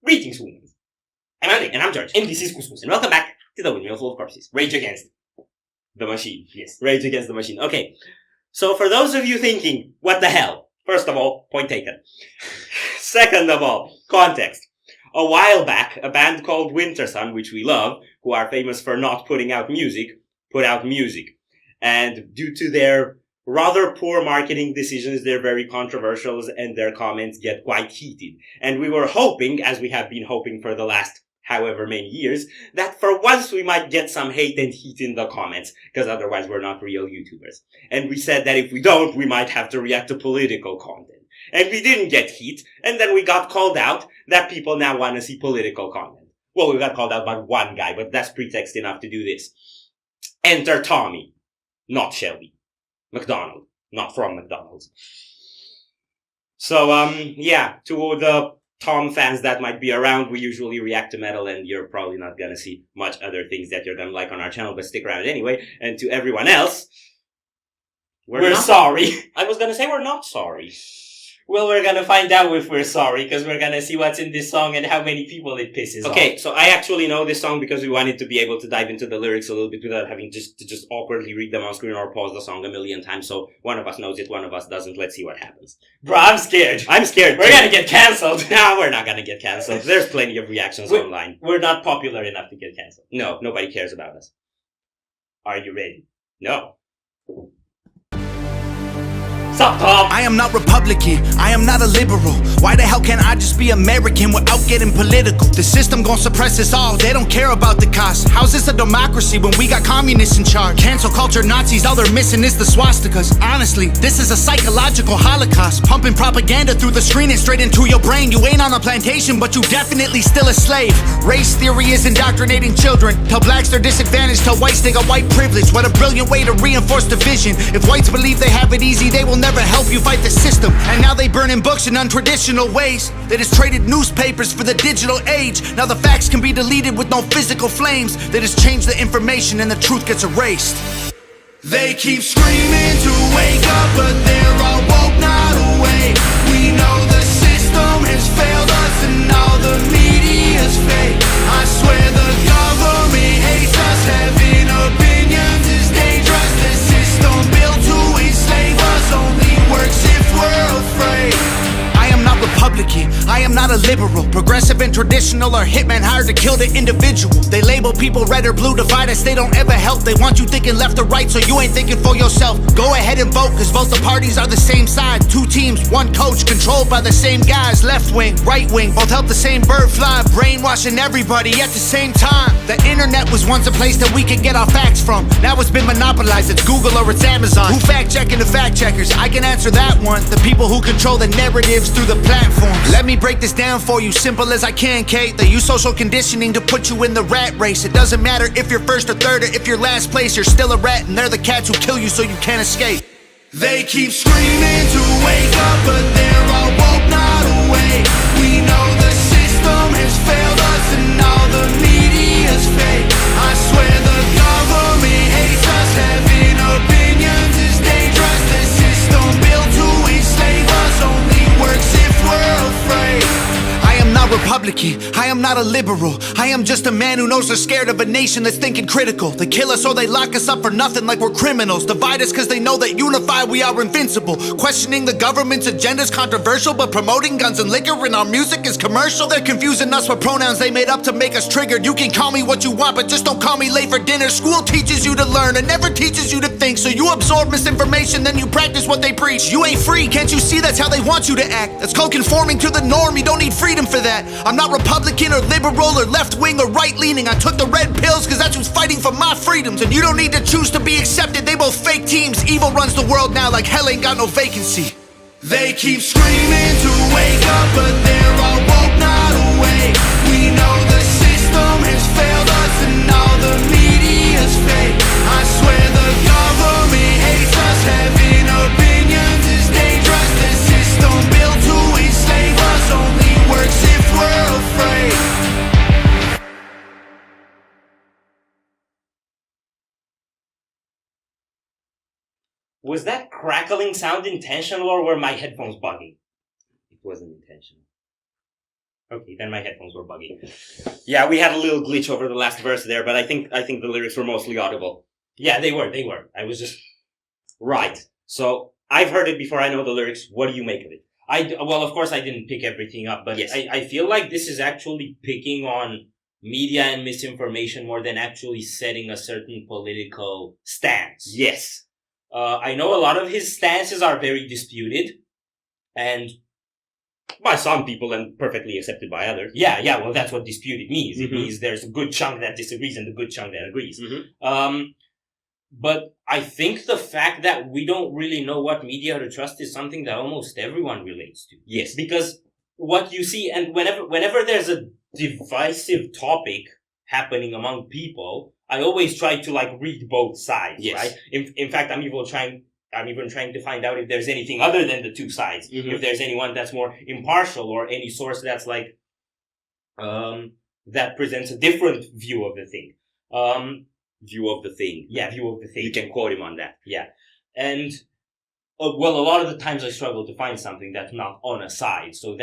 Greetings, humans. I'm Andy, and I'm George, and this is Couscous, and welcome back to the Windmill Full of Corpses. Rage Against the Machine. Yes, Rage Against the Machine. Okay, so for those of you thinking, what the hell? First of all, point taken. Second of all, context. A while back, a band called Wintersun, which we love, who are famous for not putting out music, put out music. And due to their rather poor marketing decisions, they're very controversial and their comments get quite heated. And we were hoping, as we have been hoping for the last however many years, that for once we might get some hate and heat in the comments, because otherwise we're not real YouTubers. And we said that if we don't, we might have to react to political content. And we didn't get heat, and then we got called out that people now want to see political content. Well, we got called out by one guy, but that's pretext enough to do this. Enter Tommy, not Shelby. Macdonald, not from McDonald's. So, yeah, to the Tom fans that might be around, we usually react to metal, and you're probably not gonna see much other things that you're gonna like on our channel, but stick around anyway. And to everyone else, we're sorry. I was gonna say we're not sorry. Well, we're gonna find out if we're sorry, because we're gonna see what's in this song and how many people it pisses off. Okay, so I actually know this song because we wanted to be able to dive into the lyrics a little bit without having to just awkwardly read them on screen or pause the song a million times, so one of us knows it, one of us doesn't. Let's see what happens. Bro, I'm scared. I'm scared. We're gonna get cancelled. No, we're not gonna get cancelled. There's plenty of reactions online. We're not popular enough to get cancelled. No, nobody cares about us. Are you ready? No. Sup, Tom? I am not Republican, I am not a liberal. Why the hell can't I just be American without getting political? The system gon' suppress us all, they don't care about the cost. How's this a democracy when we got communists in charge? Cancel culture Nazis, all they're missing is the swastikas. Honestly, this is a psychological holocaust. Pumping propaganda through the screen and straight into your brain. You ain't on a plantation, but you definitely still a slave. Race theory is indoctrinating children. Tell blacks they're disadvantaged, tell whites they got white privilege. What a brilliant way to reinforce division. If whites believe they have it easy, they will never help you fight the system. And now they burning books in untraditional ways. They just traded newspapers for the digital age. Now the facts can be deleted with no physical flames. They just change the information and the truth gets erased. They keep screaming to wake up, but they're all woke, not awake. We know the system has failed us and all the media's fake. I swear the government hates us. Having opinions is dangerous. The system built to enslave us only works if we're afraid. I am not Republican, I am not a liberal. Progressive and traditional are hitmen hired to kill the individual. They label people red or blue, divide us, they don't ever help. They want you thinking left or right, so you ain't thinking for yourself. Go ahead and vote, cause both the parties are the same side. Two teams, one coach, controlled by the same guys. Left wing, right wing, both help the same bird fly. Brainwashing everybody at the same time. The internet was once a place that we could get our facts from. Now it's been monopolized, it's Google or it's Amazon. Who fact checking the fact checkers? I can answer that one. The people who control the narratives through the platforms. Let me break this down for you, simple as I can, Kate. They use social conditioning to put you in the rat race. It doesn't matter if you're first or third or if you're last place. You're still a rat and they're the cats who kill you so you can't escape. They keep screaming to wake up, but they're all woke, not awake. We know the system has failed us and all the media's fake. I swear the government hates us. Having opinions is dangerous. The system built to enslave us only works if we're afraid. I am not Republican, I am not a liberal. I am just a man who knows they're scared of a nation that's thinking critical. They kill us or they lock us up for nothing like we're criminals. Divide us cause they know that unified we are invincible. Questioning the government's agenda is controversial, but promoting guns and liquor in our music is commercial. They're confusing us with pronouns they made up to make us triggered. You can call me what you want, but just don't call me late for dinner. School teaches you to learn and never teaches you to think. So you absorb misinformation, then you practice what they preach. You ain't free, can't you see that's how they want you to act? That's called conforming to the norm, you don't need freedom for that. I'm not Republican or liberal or left-wing or right-leaning. I took the red pills cause that's who's fighting for my freedoms. And you don't need to choose to be accepted, they both fake teams. Evil runs the world now like hell ain't got no vacancy. They keep screaming to wake up, but they're all woke, not awake. We know the system has failed us and all the media's fake. I swear the government hates us. Having opinions is dangerous. The system built to enslave us only works if we're afraid. Was that crackling sound intentional or were my headphones bugging? It wasn't intentional. Okay, then my headphones were buggy. Yeah, we had a little glitch over the last verse there, but I think the lyrics were mostly audible. Yeah, they were. I was just... Right. So, I've heard it before, I know the lyrics. What do you make of it? Well, of course I didn't pick everything up, but Yes. I feel like this is actually picking on media and misinformation more than actually setting a certain political stance. Yes. I know a lot of his stances are very disputed, and By some people and perfectly accepted by others. yeah, well, that's what disputed means. It Mhm. means there's a good chunk that disagrees and a good chunk that agrees. Mhm. But I think the fact that we don't really know what media to trust is something that almost everyone relates to. Yes. Because what you see, and whenever there's a divisive topic happening among people, I always try to read both sides, Yes. right? In fact, I'm even trying to find out if there's anything other than the two sides. Mhm. If there's anyone that's more impartial or any source that's that presents a different view of the thing. View of the thing. Yeah, view of the thing. You can quote him on that. Yeah. And, well, a lot of the times I struggle to find something that's not on a side. So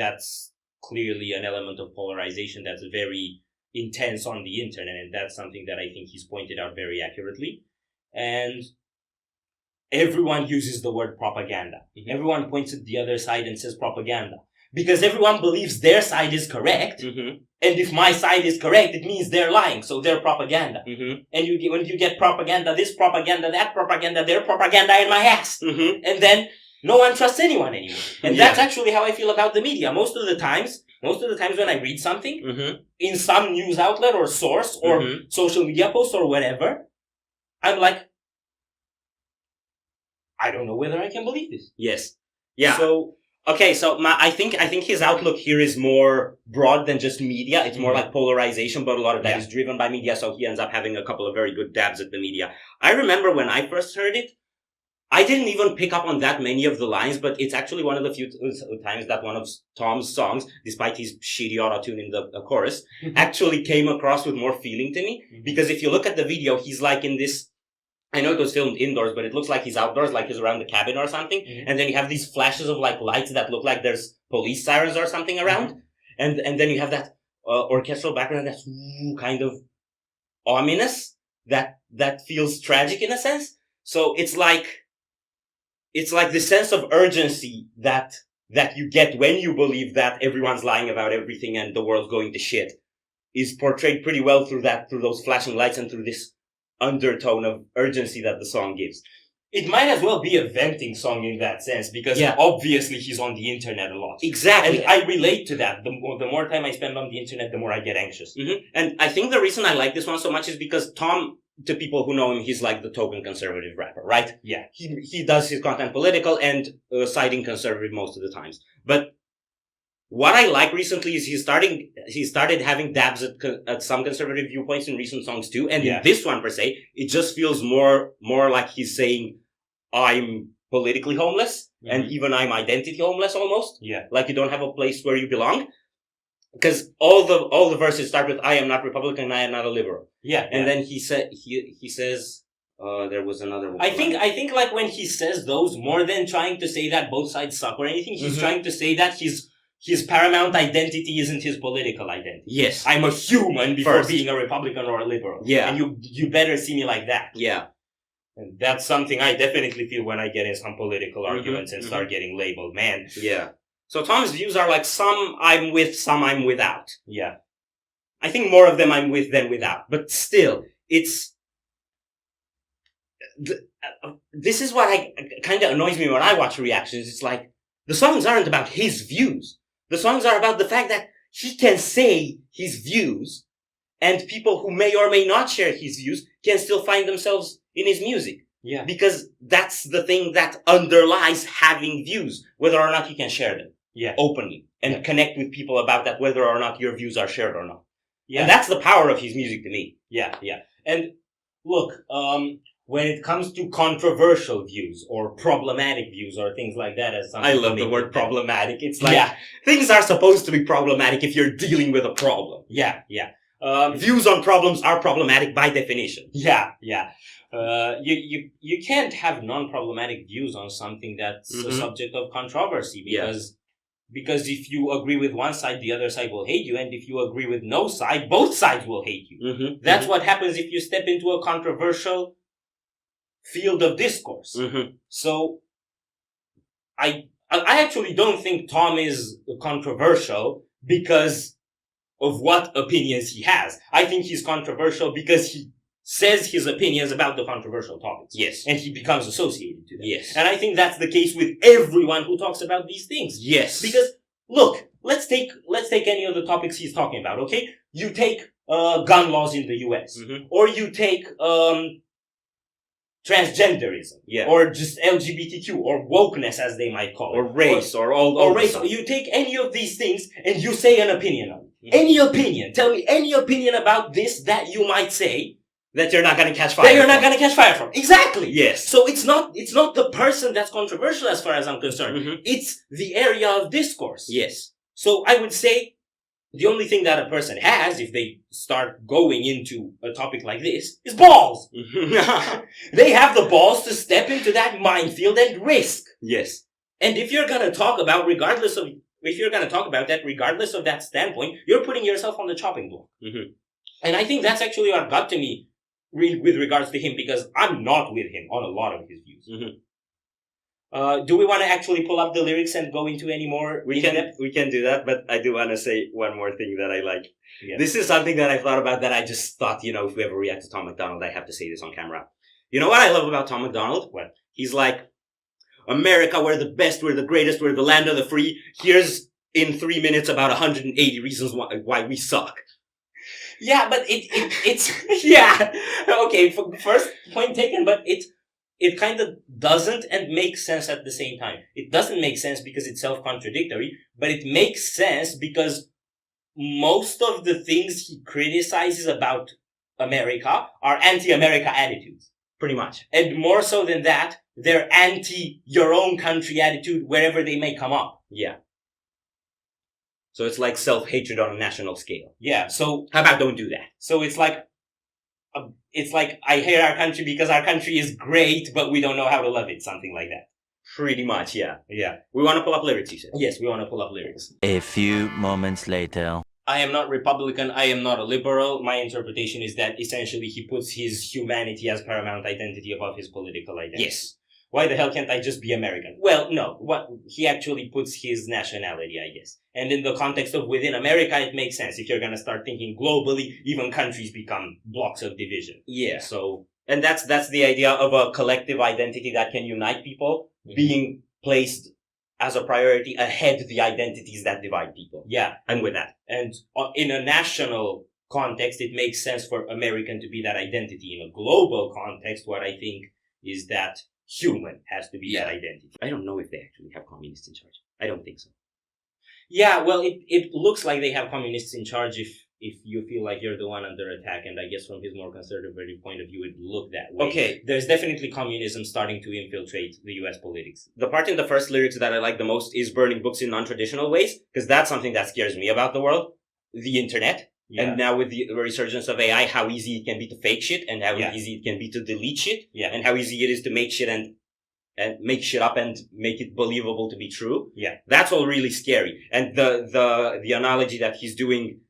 that's clearly an element of polarization that's very intense on the internet. And that's something that I think he's pointed out very accurately. And everyone uses the word propaganda. Mhm. Everyone points at the other side and says propaganda. Because everyone believes their side is correct. Mm-hmm. And if my side is correct, it means they're lying. So they're propaganda. Mm-hmm. And when you get propaganda, this propaganda, that propaganda, their propaganda in my ass. Mm-hmm. And then no one trusts anyone anymore. And Yeah. that's actually how I feel about the media. Most of the times when I read something Mm-hmm. in some news outlet or source or Mhm. social media post or whatever, I'm like, I don't know whether I can believe this. Yes. Yeah. So, Okay, so I think his outlook here is more broad than just media. It's more Mhm. like polarization, but a lot of that Yeah. is driven by media, so he ends up having a couple of very good dabs at the media. I remember when I first heard it, I didn't even pick up on that many of the lines, but it's actually one of the few times that one of Tom's songs, despite his shitty auto-tune in the chorus, actually came across with more feeling to me. Mhm. Because if you look at the video, he's like in this, I know it was filmed indoors, but it looks like he's outdoors, like he's around the cabin or something. Mhm. And then you have these flashes of lights that look like there's police sirens or something around. And then you have that orchestral background that's kind of ominous, that feels tragic in a sense. So it's like the sense of urgency that you get when you believe that everyone's lying about everything and the world's going to shit is portrayed pretty well through those flashing lights and through this undertone of urgency that the song gives. it might as well be a venting song in that sense, because Yeah. obviously he's on the internet a lot. Exactly. And I relate to that. The more time I spend on the internet, the more I get anxious. And I think the reason I like this one so much is because Tom, to people who know him, he's like the token conservative rapper, right? Yeah. He does his content political and siding conservative most of the times. But what I like recently is he started having dabs at some conservative viewpoints in recent songs too. And Yeah. in this one per se, it just feels more like he's saying, I'm politically homeless and even I'm identity homeless almost. Yeah. Like you don't have a place where you belong. Because all the verses start with, I am not Republican, I am not a liberal. Yeah. And then he says, there was another one. I think like when he says those, more than trying to say that both sides suck or anything, he's Mhm. trying to say that his paramount identity isn't his political identity. Yes. I'm a human before First. being a Republican or a liberal. Yeah. And you better see me like that. Yeah. And that's something I definitely feel when I get in some political Mhm, arguments and start getting labeled. Man. Yeah. So Tom's views are like some I'm with, some I'm without. Yeah. I think more of them I'm with than without. But still, it's... this is what kind of annoys me when I watch reactions. It's like, the songs aren't about his views. The songs are about the fact that he can say his views, and people who may or may not share his views can still find themselves in his music. Yeah. Because that's the thing that underlies having views, whether or not you can share them. Yeah. Openly. And Yeah. connect with people about that, whether or not your views are shared or not. Yeah. And that's the power of his music to me. Yeah. Yeah. And look, when it comes to controversial views or problematic views or things like that, as some I people love the make word it- problematic. It's like, Yeah. things are supposed to be problematic if you're dealing with a problem. Yeah. Yeah. Views on problems are problematic by definition. Yeah, yeah. You can't have non-problematic views on something that's a Mhm. subject of controversy, Yeah. because Because if you agree with one side, the other side will hate you. And if you agree with no side, both sides will hate you. Mm-hmm. That's what happens if you step into a controversial field of discourse. Mm-hmm. So I actually don't think Tom is controversial because of what opinions he has. I think he's controversial because he says his opinions about the controversial topics. Yes. And he becomes associated to them. Yes. And I think that's the case with everyone who talks about these things. Yes. Because, look, let's take any of the topics he's talking about, okay? You take, gun laws in the US. Mm-hmm. Or you take, transgenderism. Yeah. Or just LGBTQ, or wokeness as they might call it. Or race, or all Or the race. stuff. You take any of these things and you say an opinion on it. Mhm. Any opinion. Tell me any opinion about this that you might say That you're not gonna catch fire. that you're not gonna catch fire from. Exactly. Yes. So it's not the person that's controversial as far as I'm concerned. Mm-hmm. It's the area of discourse. Yes. So I would say the only thing that a person has if they start going into a topic like this is balls. They have the balls to step into that minefield and risk. Yes. And if you're gonna talk about that, regardless of that standpoint, you're putting yourself on the chopping block. Mm-hmm. And I think that's actually what got to me with regards to him, because I'm not with him on a lot of his views. Mm-hmm. Do we want to actually pull up the lyrics and go into any more? We can do that, but I do want to say one more thing that I like. Yeah. This is something that I thought about that I just thought, if we ever react to Tom Macdonald, I have to say this on camera. You know what I love about Tom Macdonald? What? He's like, America, we're the best, we're the greatest, we're the land of the free. Here's, in 3 minutes, about 180 reasons why we suck. Yeah, but it's yeah. Okay, first point taken, but it kind of doesn't and makes sense at the same time. It doesn't make sense because it's self-contradictory, but it makes sense because most of the things he criticizes about America are anti-America attitudes. Pretty much. And more so than that, they're anti-your own country attitude wherever they may come up. Yeah. So it's like self-hatred on a national scale. Yeah, so How about don't do that? So it's like I hate our country because our country is great, but we don't know how to love it. Something like that. Pretty much, yeah. Yeah. We want to pull up lyrics, you said. Yes, we want to pull up lyrics. A few moments later. I am not Republican. I am not a liberal. My interpretation is that essentially he puts his humanity as paramount identity above his political identity. Yes. Why the hell can't I just be American? Well, no. What he actually puts his nationality, I guess. And in the context of within America, it makes sense. If you're gonna start thinking globally, even countries become blocks of division. Yeah. So, And that's the idea of a collective identity that can unite people being placed as a priority ahead of the identities that divide people. yeah. I'm with that. And in a national context, it makes sense for American to be that identity. In a global context, what I think is that human has to be that identity. I don't know if they actually have communists in charge. I don't think so. Yeah, well, it looks like they have communists in charge if you feel like you're the one under attack, and I guess from his more conservative point of view, it would look that way. Okay. There's definitely communism starting to infiltrate the US politics. The part in the first lyrics that I like the most is burning books in non-traditional ways, because that's something that scares me about the world. The internet. Yeah. And now with the resurgence of AI, how easy it can be to fake shit, and how easy it can be to delete shit, Yeah. and how easy it is to make shit and make shit up and make it believable to be true. Yeah. That's all really scary. And the analogy that he's doing,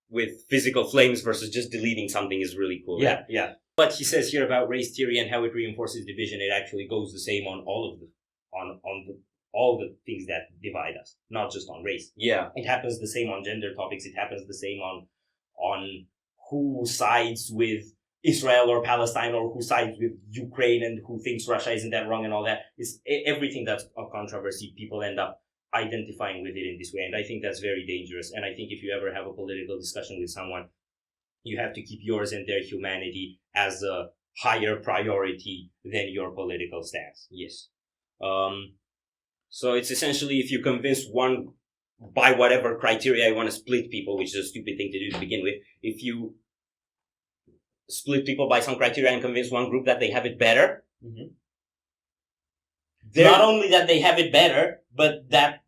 with physical flames versus just deleting something is really cool. Yeah, yeah. What he says here about race theory and how it reinforces division, it actually goes the same on all the things that divide us, not just on race. Yeah. It happens the same on gender topics. It happens the same on who sides with Israel or Palestine, or who sides with Ukraine, and who thinks Russia isn't that wrong and all that. It's everything that's a controversy. People end up identifying with it in this way, and I think that's very dangerous. And I think if you ever have a political discussion with someone, you have to keep yours and their humanity as a higher priority than your political stance. Yes. So it's essentially, if you convince one by whatever criteria you want to split people, which is a stupid thing to do to begin with, if you split people by some criteria and convince one group that they have it better, not only that they have it better, but that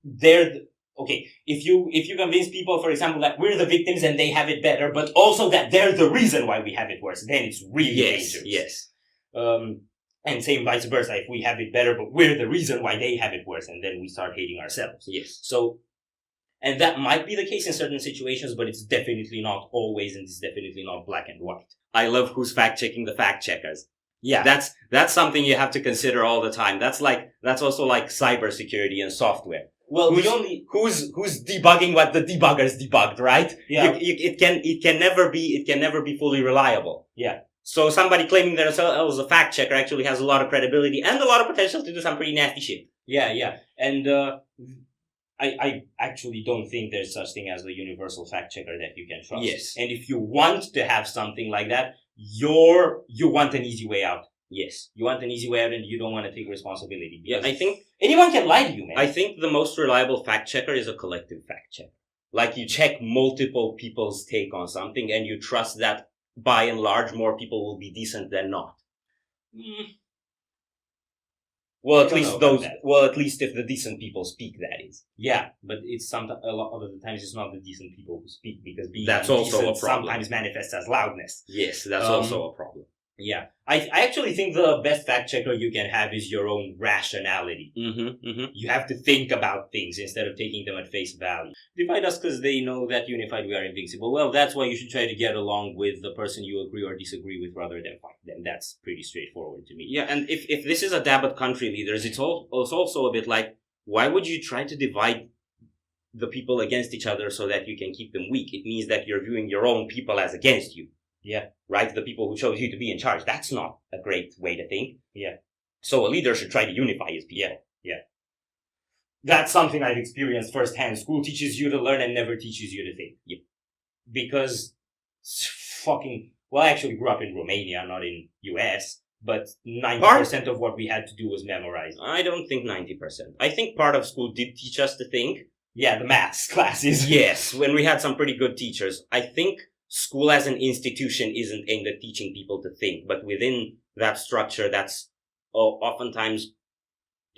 okay, if you convince people, for example, that we're the victims and they have it better, but also that they're the reason why we have it worse, then it's really dangerous. Yes. And same vice versa. If we have it better, but we're the reason why they have it worse, and then we start hating ourselves. Yes. So, and that might be the case in certain situations, but it's definitely not always, and it's definitely not black and white. I love who's fact checking the fact checkers. Yeah. That's something you have to consider all the time. That's also like cybersecurity and software. Well, who's debugging what the debuggers debugged, right? Yeah. It can never be fully reliable. Yeah. So somebody claiming themselves a fact checker actually has a lot of credibility and a lot of potential to do some pretty nasty shit. Yeah. And, I actually don't think there's such thing as a universal fact checker that you can trust. Yes. And if you want to have something like that, you want an easy way out. Yes. You want an easy way out and you don't want to take responsibility. Yeah, I think anyone can lie to you, man. I think the most reliable fact checker is a collective fact checker. Like you check multiple people's take on something and you trust that by and large more people will be decent than not. Well, at least if the decent people speak, that is. Yeah, but it's a lot of the times it's not the decent people who speak, because being that's also a problem. Sometimes manifests as loudness. Yes, that's also a problem. Yeah, I actually think the best fact checker you can have is your own rationality. You have to think about things instead of taking them at face value. Divide us because they know that unified we are invincible. Well, that's why you should try to get along with the person you agree or disagree with rather than fight them. That's pretty straightforward to me. Yeah, and if this is a dab at country leaders, it's also a bit like, why would you try to divide the people against each other so that you can keep them weak? It means that you're viewing your own people as against you. Yeah. Right? The people who chose you to be in charge. That's not a great way to think. Yeah. So a leader should try to unify his people. Yeah. That's something I've experienced firsthand. School teaches you to learn and never teaches you to think. Yep. Because I actually grew up in Romania, not in US, but 90% of what we had to do was memorize. I don't think 90%. I think part of school did teach us to think. Yeah, the maths classes. Yes, when we had some pretty good teachers. I think school as an institution isn't aimed at teaching people to think, but within that structure that's oftentimes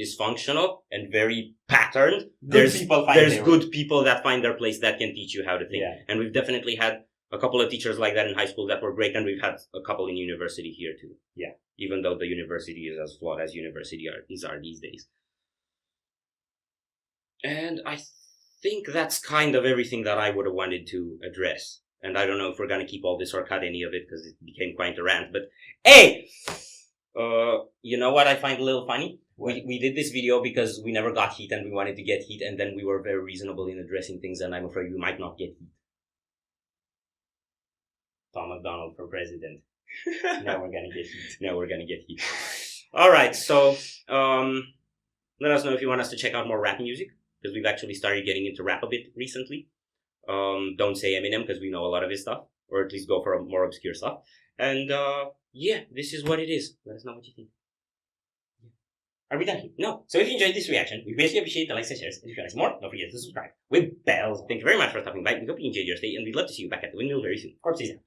dysfunctional and very patterned. There's good people that find their place that can teach you how to think. Yeah. And we've definitely had a couple of teachers like that in high school that were great, and we've had a couple in university here too. Yeah. Even though the university is as flawed as universities are these days. And I think that's kind of everything that I would have wanted to address. And I don't know if we're going to keep all this or cut any of it because it became quite a rant. But hey, you know what I find a little funny? We did this video because we never got heat and we wanted to get heat, and then we were very reasonable in addressing things, and I'm afraid we might not get heat. Tom Macdonald for president. Now we're gonna get heat. All right, so let us know if you want us to check out more rap music, because we've actually started getting into rap a bit recently. Don't say Eminem because we know a lot of his stuff, or at least go for more obscure stuff. And yeah, this is what it is. Let us know what you think. Are we done here? No. So if you enjoyed this reaction, we greatly appreciate the likes and shares. And if you want to see more, don't forget to subscribe with bells. Thank you very much for stopping by. We hope you enjoyed your stay, and we'd love to see you back at the windmill very soon. Corpses out.